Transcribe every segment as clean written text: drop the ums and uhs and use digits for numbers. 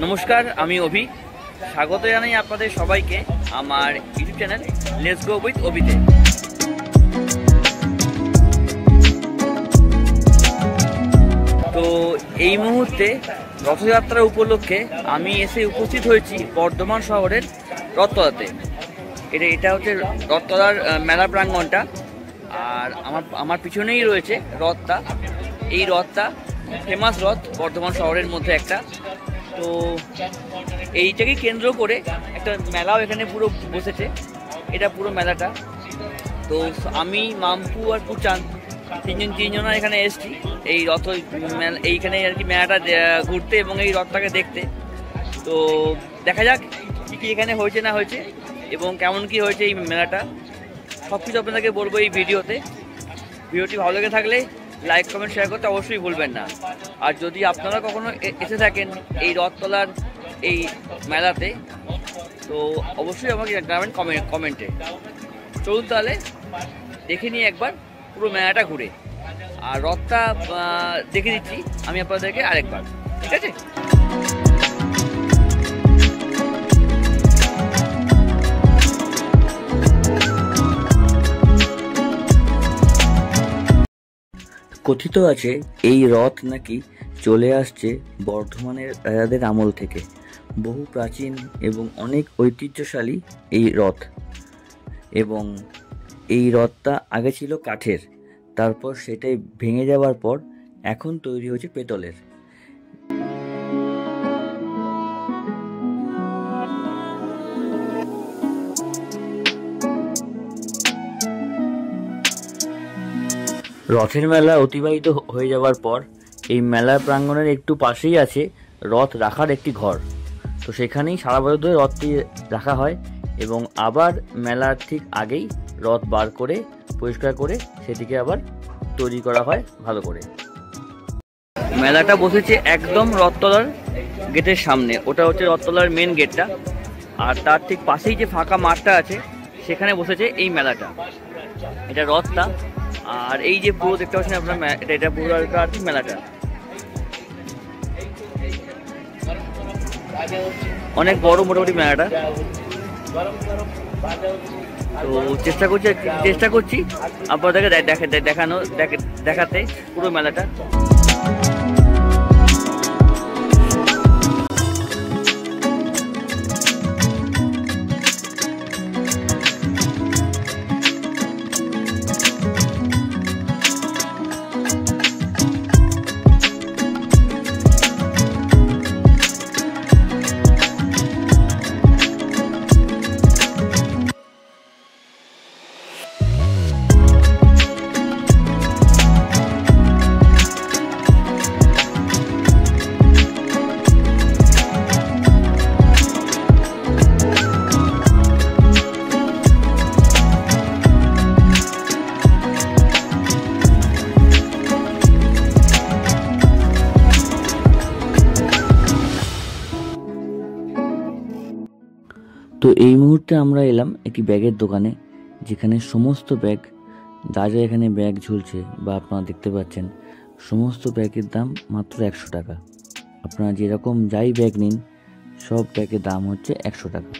নমস্কার, আমি অভি। স্বাগত জানাই আপনাদের সবাইকে আমার YouTube channel let's go with অভিতে। তো এই মুহূর্তে রথযাত্রা উপলক্ষে আমি এসে উপস্থিত হয়েছি বর্ধমান শহরের রথতলাতে। এটা হচ্ছে রথতলার মেলা প্রাঙ্গণটা, আর আমার পিছনেই রয়েছে রথটা। এই রথটা ফেমাস রথ বর্ধমান শহরের মধ্যে একটা। তো এইটাকে কেন্দ্র করে একটা মেলাও এখানে পুরো বসেছে। এটা পুরো মেলাটা। তো আমি, মাম্পু আর পুচান তিনজনা এখানে এসেছি এই রথ এইখানে আর কি মেলাটা ঘুরতে এবং এই রথটাকে দেখতে। তো দেখা যাক কী কী এখানে হয়েছে না হয়েছে এবং কেমন কি হয়েছে এই মেলাটা, সব কিছু আপনাদেরকে বলবো এই ভিডিওতে। ভিডিওটি ভালো লেগে থাকলে লাইক, কমেন্ট, শেয়ার করতে অবশ্যই ভুলবেন না। আর যদি আপনারা কখনো এসে থাকেন এই রথতলার এই মেলাতে, তো অবশ্যই আমাকে জানাবেন কমেন্টে। চলুন তাহলে দেখে নিয়ে একবার পুরো মেলাটা ঘুরে, আর রথটা দেখে দিচ্ছি আমি আপনাদেরকে আরেকবার, ঠিক আছে? কথিত আছে এই রথ নাকি চলে আসছে বর্ধমানের রাজাদের আমল থেকে। বহু প্রাচীন এবং অনেক ঐতিহ্যশালী এই রথ, এবং এই রথটা আগে ছিল কাঠের, তারপর সেটাই ভেঙে যাওয়ার পর এখন তৈরি হয়েছে পেতলের। রথের মেলা অতিবাহিত হয়ে যাওয়ার পর এই মেলা প্রাঙ্গণের একটু পাশেই আছে রথ রাখার একটি ঘর। তো সেখানেই সারা বছর ধরে রথটি রাখা হয় এবং আবার মেলার ঠিক আগেই রথ বার করে পরিষ্কার করে সেটিকে আবার তৈরি করা হয় ভালো করে। মেলাটা বসেছে একদম রথতলার গেটের সামনে, ওটা হচ্ছে রথতলার মেন গেটটা। আর তার ঠিক পাশেই যে ফাঁকা মাঠটা আছে সেখানে বসেছে এই মেলাটা। এটা রথটা, আর এই যে পুরো দেখতে পাচ্ছেন আপনার এটা পুরো আর কি মেলাটা অনেক বড় মোটামুটি মেলাটা। তো চেষ্টা করছি আপনাদেরকে দেখাতে পুরো মেলাটা। তো এই মুহূর্তে আমরা এলাম একটি ব্যাগের দোকানে, যেখানে সমস্ত ব্যাগ, যা যা এখানে ব্যাগ ঝুলছে বা আপনারা দেখতে পাচ্ছেন, সমস্ত ব্যাগের দাম মাত্র 100 টাকা। আপনারা যেরকম যাই ব্যাগ নিন, সব ব্যাগের দাম হচ্ছে 100 টাকা।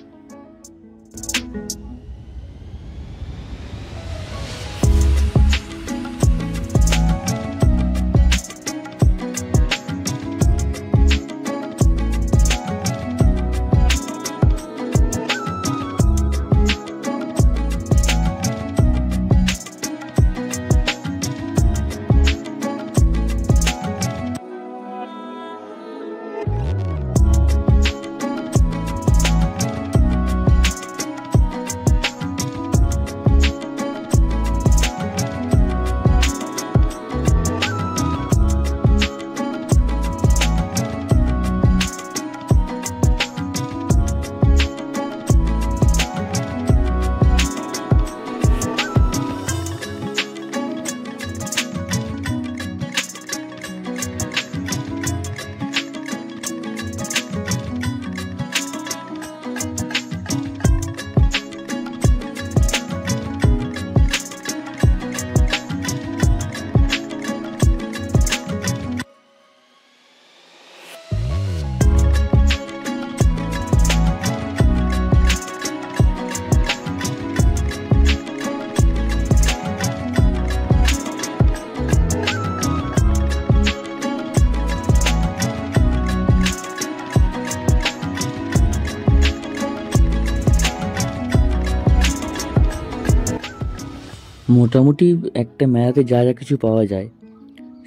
মোটামুটি একটা মেলাতে যা যা কিছু পাওয়া যায়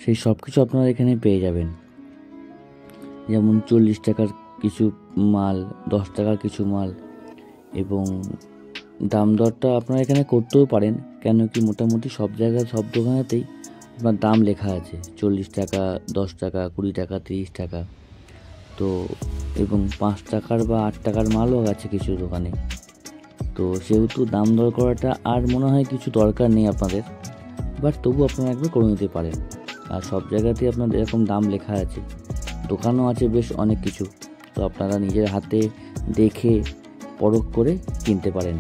সেই সব কিছু আপনারা এখানে পেয়ে যাবেন। যেমন 40 টাকার কিছু মাল, 10 টাকার কিছু মাল, এবং দাম দরটা আপনারা এখানে করতেও পারেন, কেন কি মোটামুটি সব জায়গায় সব দোকানেতেই আপনার দাম লেখা আছে 40 টাকা, 10 টাকা, 20 টাকা, 30 টাকা। তো এবং 5 টাকার বা 8 টাকার মালও আছে কিছু দোকানে। তো সেহেতু দাম দর করাটা আর মনে হয় কিছু দরকার নেই আপনাদের, বাট তবু আপনারা একবার করে নিতে পারেন। আর সব জায়গাতেই আপনাদের এরকম দাম লেখা আছে, দোকানও আছে বেশ অনেক কিছু, তো আপনারা নিজের হাতে দেখে পরখ করে কিনতে পারেন।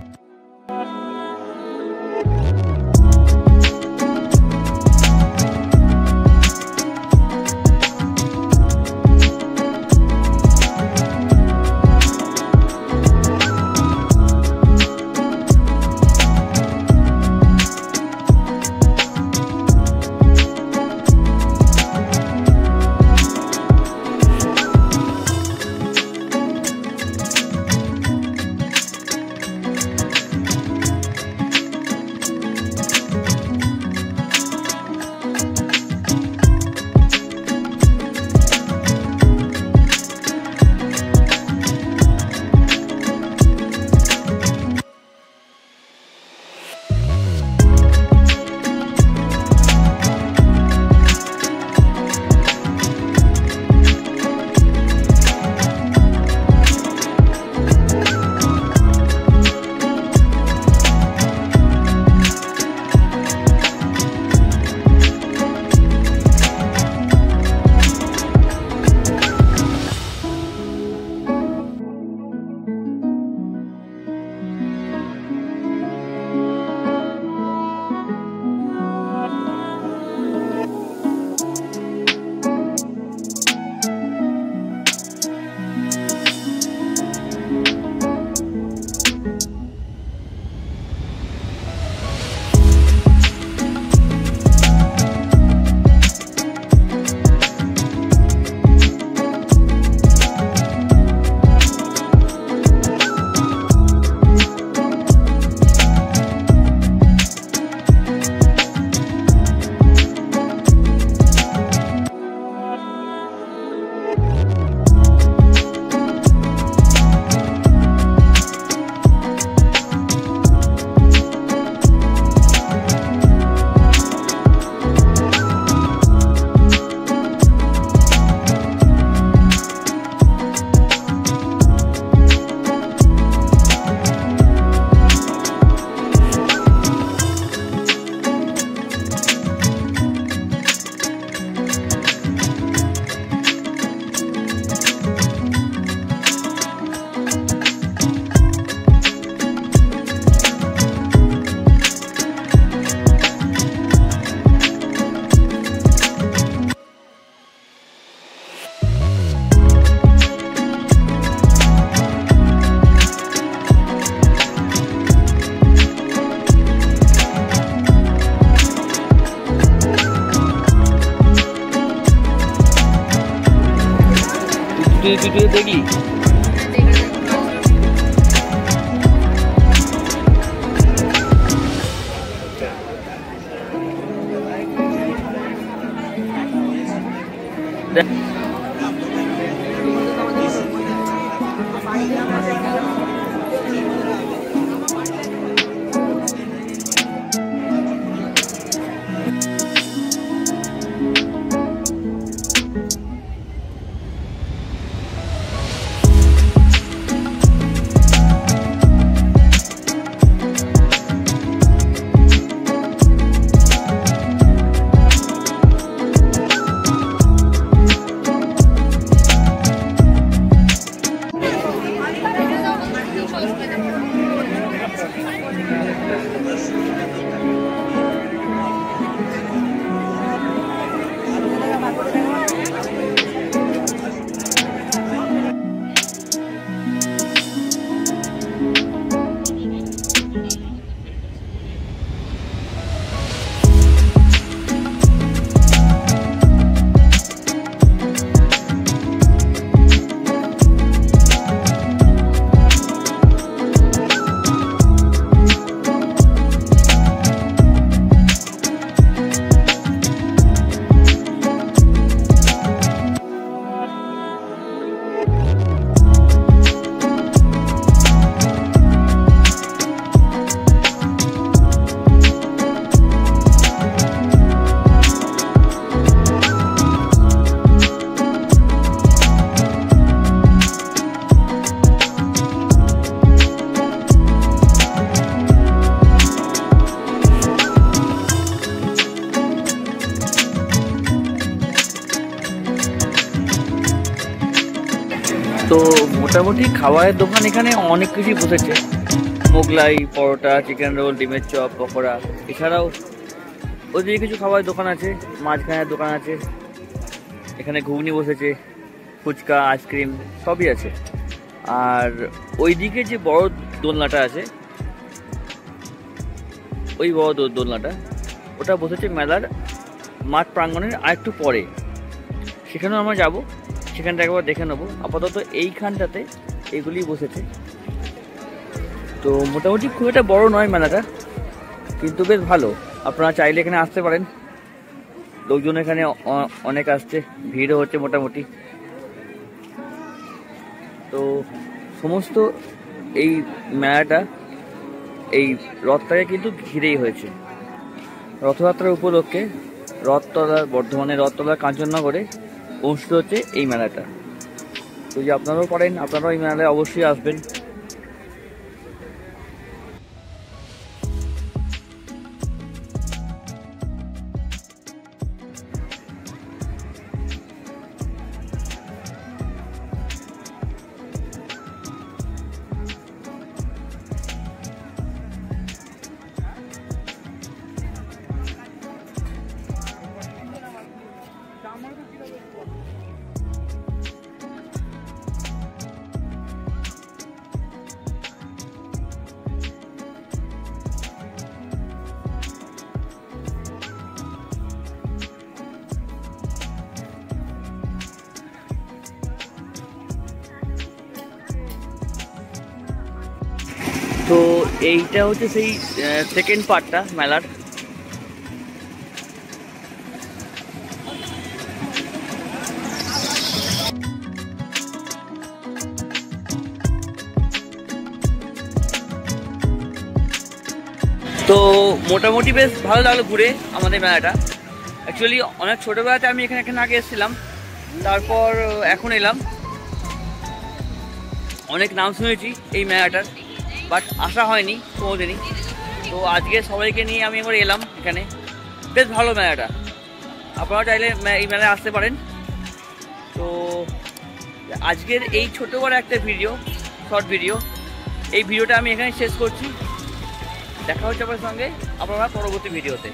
ভিডিও দেখলি? তো মোটামুটি খাবারের দোকান এখানে অনেক কিছুই বসেছে, মোগলাই, পরোটা, চিকেন রোল, ডিমের চপ, পকোড়া। এছাড়াও ওইদিকে কিছু খাবারের দোকান আছে, মাঝখানের দোকান আছে, এখানে ঘুগনি বসেছে, ফুচকা, আইসক্রিম সবই আছে। আর ওইদিকে যে বড় দোলনাটা আছে, ওই বড় দোলনাটা ওটা বসেছে মেলার মাঠ প্রাঙ্গণের আরেকটু পরে, সেখানেও আমরা যাব, সেখানটা একবার দেখে নেবো। আপাতত এইখানটাতে এগুলি বসেছে। তো মোটামুটি খুব একটা বড় নয় মেলাটা, কিন্তু বেশ ভালো। আপনারা চাইলে এখানে আসতে পারেন, লোকজন এখানে অনেক আসছে, ভিড়ও হচ্ছে মোটামুটি। তো সমস্ত এই মেলাটা এই রথটাকে কিন্তু ঘিরেই হয়েছে। রথযাত্রার উপলক্ষে বর্ধমানের রথতলা কাঞ্চননগরে অনুষ্ঠিত হচ্ছে এই মেলাটা। তো যে আপনারাও পারেন, আপনারাও এই মেলায় অবশ্যই আসবেন। তো এইটা হচ্ছে সেই সেকেন্ড পার্টটা মেলার। তো মোটামুটি বেশ ভালো লাগলো ঘুরে আমাদের মেলাটা। অ্যাকচুয়ালি অনেক ছোটোবেলাতে আমি এখানে আগে এসেছিলাম, তারপর এখন এলাম। অনেক নাম শুনেছি এই মেলাটার, বাট আসা হয়নি কোনোদিনই। তো আজকে সবাইকে নিয়ে আমি একবার এলাম এখানে। বেশ ভালো মেলাটা, আপনারা চাইলে এই মেলায় আসতে পারেন। তো আজকের এই ছোটো বড় একটা শর্ট ভিডিও, এই ভিডিওটা আমি এখানে শেষ করছি। দেখা হচ্ছে আপনার সঙ্গে আপনারা পরবর্তী ভিডিওতে।